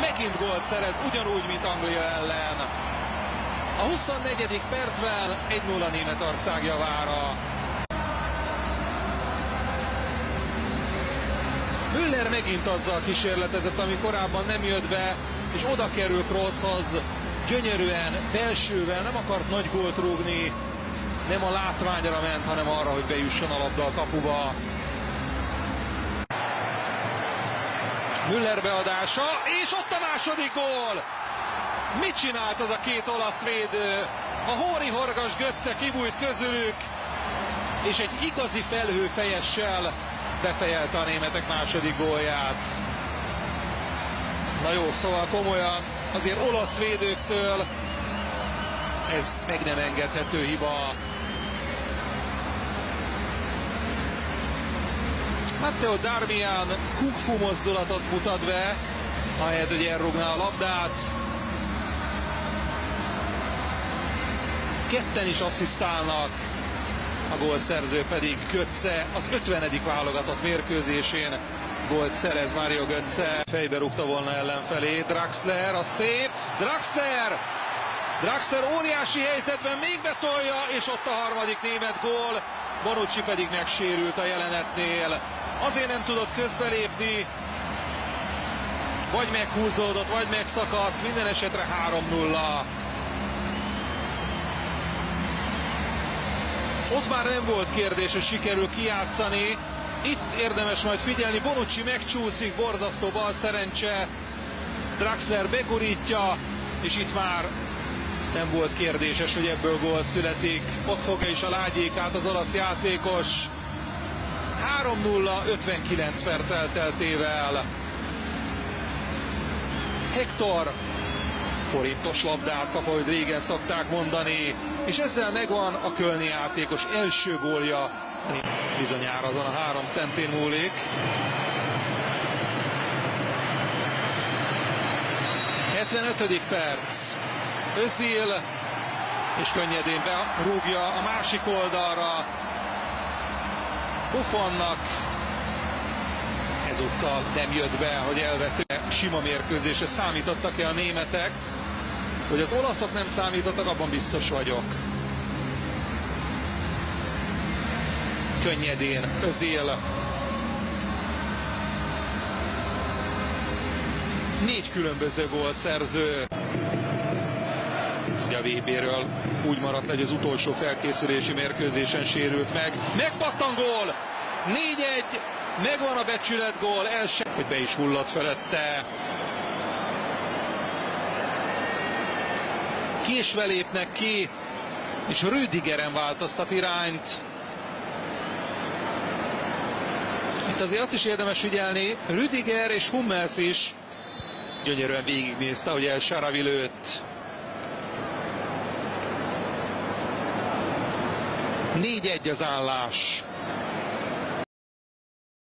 megint gólt szerez, ugyanúgy, mint Anglia ellen. A 24. percben 1-0 Németország javára. Müller megint azzal kísérletezett, ami korábban nem jött be, és oda kerül Krooshoz, gyönyörűen, belsővel, nem akart nagy gólt rúgni, nem a látványra ment, hanem arra, hogy bejusson a labda a kapuba. Müller beadása, és ott a második gól! Mit csinált az a két olasz védő? A Hóri Horgas Götze kibújt közülük, és egy igazi felhőfejessel befejelte a németek második gólját. Na jó, szóval komolyan, azért olasz védőktől ez meg nem engedhető hiba. Matteo Darmian kung fu mozdulatot mutat be, ahelyett, hogy elrúgná a labdát. Ketten is asszisztálnak, a gólszerző pedig Götze, az 50. válogatott mérkőzésén gólt szerez Mario Götze. Fejbe rúgta volna ellenfelé, Draxler, a szép, Draxler óriási helyzetben még betolja, és ott a harmadik német gól. Bonucci pedig megsérült a jelenetnél. Azért nem tudott közbelépni, vagy meghúzódott, vagy megszakadt, minden esetre 3-0. Ott már nem volt kérdés, hogy sikerül kijátszani. Itt érdemes majd figyelni, Bonucci megcsúszik, borzasztó bal szerencse. Draxler begurítja, és itt már nem volt kérdéses, hogy ebből gól születik. Ott fogja is a lágyékát az olasz játékos. 3-0, 59 perc elteltével. Hector forintos labdát kap, ahogy régen szokták mondani, és ezzel megvan a kölni játékos első gólja. Bizonyára azon a 3 centén múlik. ...75. perc. Özil, és könnyedén berúgja a másik oldalra. Buffonnak ezúttal nem jött be, hogy elvető. Sima mérkőzésre számítottak-e a németek? Hogy az olaszok nem számítottak, abban biztos vagyok. Könnyedén Özil. 4 különböző gólszerző. A VB-ről úgy maradt le, hogy az utolsó felkészülési mérkőzésen sérült meg. Megpattan gól! 4-1, megvan a becsületgól, hogy be is hullott felette. Késve lépnek ki, és Rüdigeren változtat irányt. Itt azért azt is érdemes figyelni, Rüdiger és Hummels is gyönyörűen végignézte, hogy El Shaarawy lőtt. 4-1 az állás.